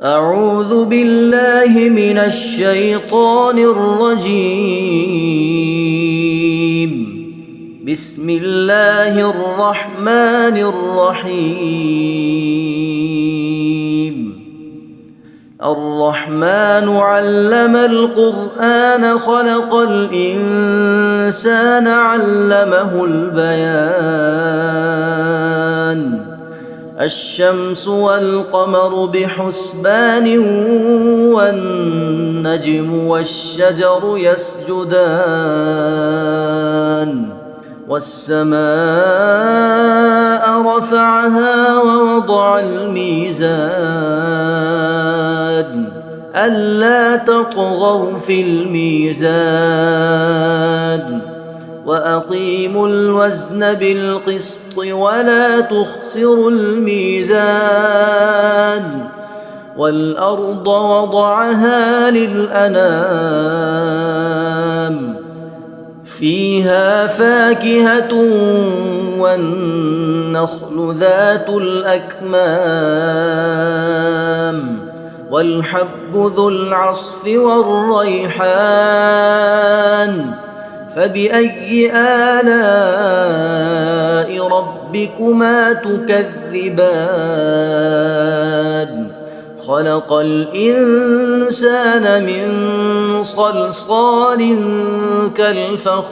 أعوذ بالله من الشيطان الرجيم. بسم الله الرحمن الرحيم. الرحمن علم القرآن خلق الإنسان علمه البيان. الشمس والقمر بحسبان والنجم والشجر يسجدان والسماء رفعها ووضع الميزان ألا تطغوا في الميزان وأقيموا الوزن بالقسط ولا تخسروا الميزان والأرض وضعها للأنام فيها فاكهة والنخل ذات الأكمام والحب ذو العصف والريحان فبأي آلاء ربكما تكذبان خلق الإنسان من صلصال كالفخار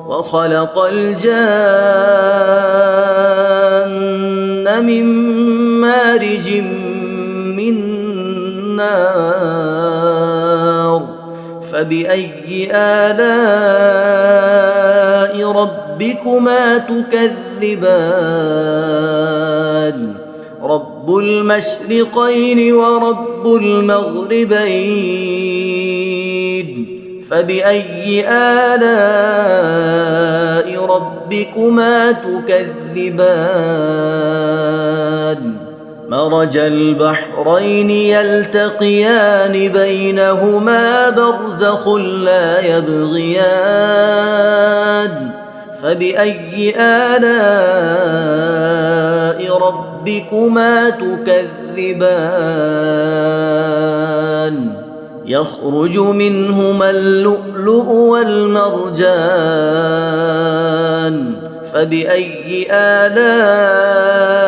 وخلق الجان من مارج من نار فبأي آلاء ربكما تكذبان رب المشرقين ورب المغربين فبأي آلاء ربكما تكذبان مرج البحرين يلتقيان بينهما برزخ لا يبغيان فبأي آلاء ربكما تكذبان يخرج منهما اللؤلؤ والمرجان فبأي آلاء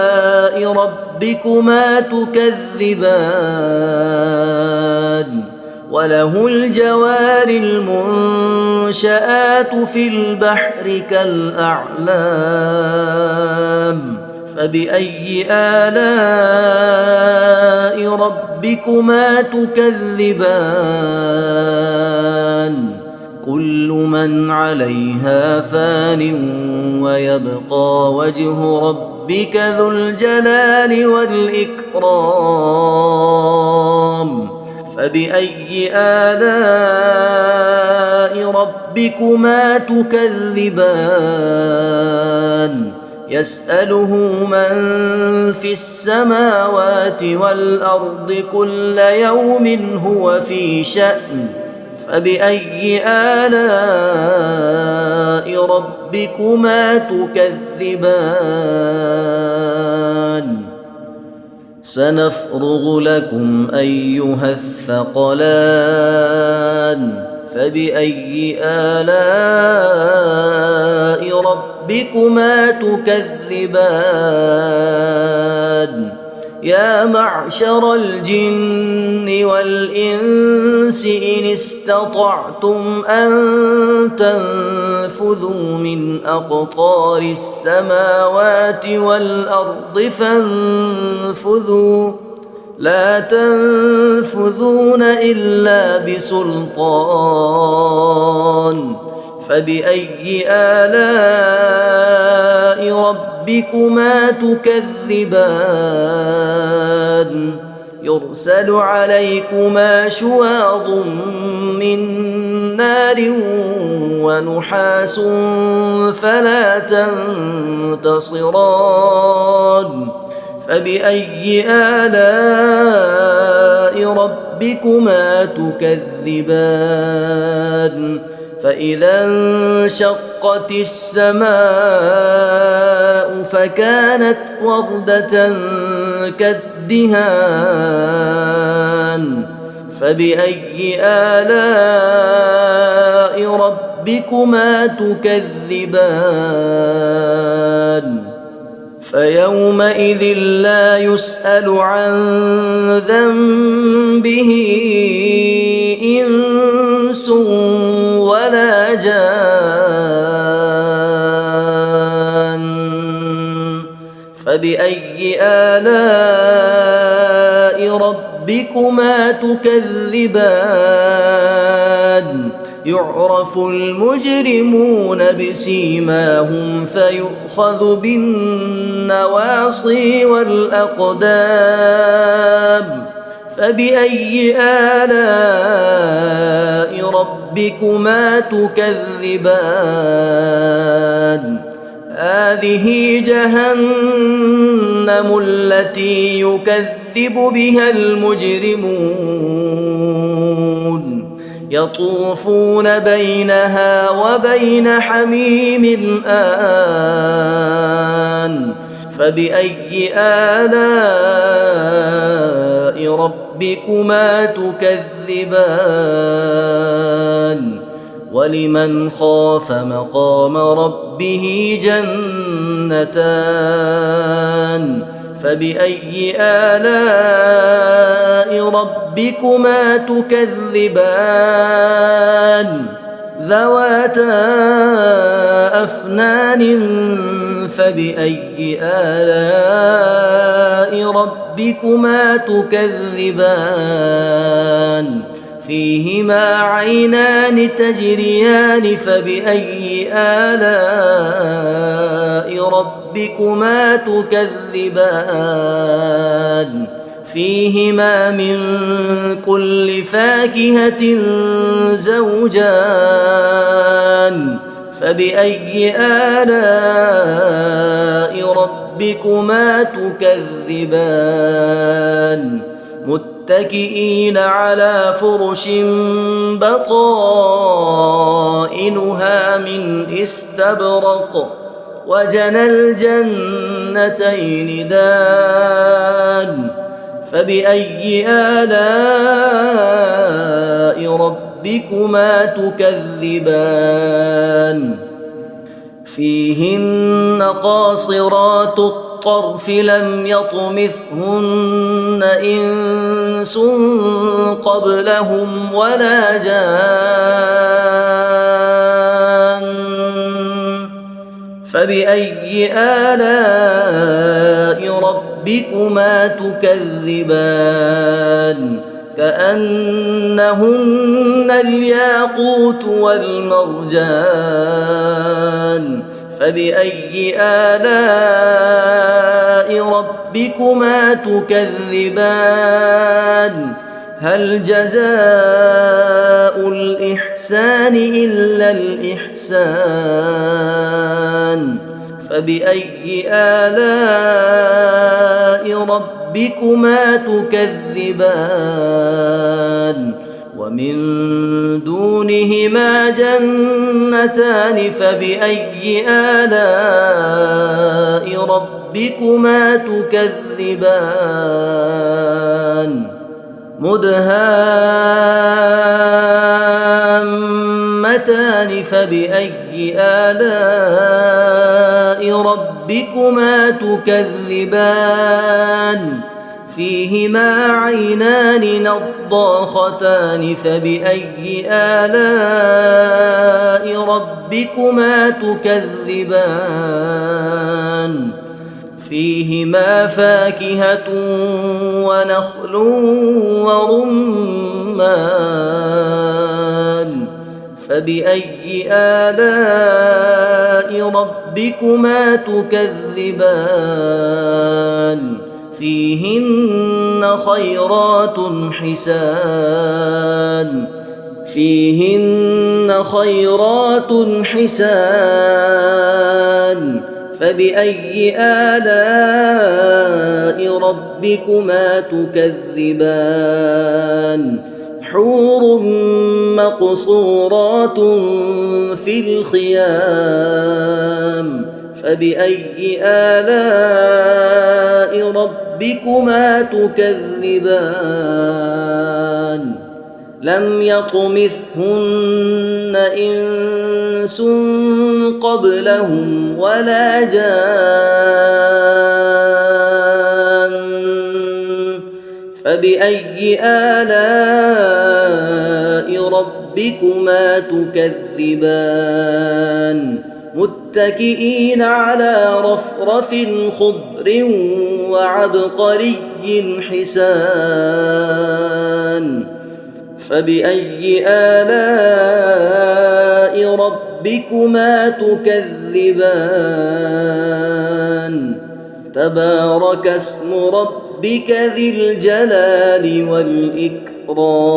ربكما تكذبان وله الجوار المنشآت في البحر كالأعلام فبأي آلاء ربكما تكذبان كل من عليها فان ويبقى وجه ربك ذو الجلال والإكرام فبأي آلاء ربكما تكذبان يسأله من في السماوات والأرض كل يوم هو في شأن فبأي آلاء ربكما تكذبان سنفرغ لكم أيها الثقلان فبأي آلاء ربكما تكذبان يا معشر الجن والإنس إن استطعتم أن تنفذوا من أقطار السماوات والأرض فانفذوا لا تنفذون إلا بسلطان فبأي آلاء ربكما تكذبان يرسل عليكما شواظ من نار ونحاس فلا تنتصران فبأي آلاء ربكما تكذبان فإذا انشقت السماء فكانت وردة كالدهان فبأي آلاء ربكما تكذبان فيومئذ لا يسأل عن ذنبه إنس ولا جان فبأي آلاء ربكما تكذبان يعرف المجرمون بسيماهم فيؤخذ بالنواصي والأقدام فبأي آلاء ربكما تكذبان هذه جهنم التي يكذب بها المجرمون يطوفون بينها وبين حميم آن فبأي آلاء ربكما تكذبان ولمن خاف مقام ربه جنتان فبأي آلاء ربكما تكذبان ذواتا أفنان فبأي آلاء ربكما تكذبان فيهما عينان تجريان فبأي آلاء ربكما تكذبان فيهما من كل فاكهة زوجان فبأي آلاء ربكما تكذبان متكئين على فرش بطائنها من استبرق وجنى الجنتين دان فبأي آلاء ربكما تكذبان فيهن قاصرات الطرف لم يطمثهن إنس قبلهم ولا جان فبأي آلاء ربكما تكذبان كأنهن الياقوت والمرجان فبأي آلاء ربكما تكذبان هل جزاء الإحسان إلا الإحسان فبأي آلاء ربكما تكذبان ومن دونهما جنتان فبأي آلاء ربكما تكذبان مدهامتان فبأي آلاء ربكما تكذبان فيهما عينان نضاختان فبأي آلاء ربكما تكذبان فيهما فاكهة ونخل ورمان فبأي آلاء ربكما تكذبان فيهن خيرات حسان فبأي آلاء ربكما تكذبان حور مقصورات في الخيام فبأي آلاء ربكما تكذبان لم يطمثهن إنس قبلهم ولا جان فبأي آلاء ربكما تكذبان متكئين على رفرف خضر وعبقري حسان فبأي آلاء ربكما تكذبان تبارك اسم ربك ذي الجلال والإكرام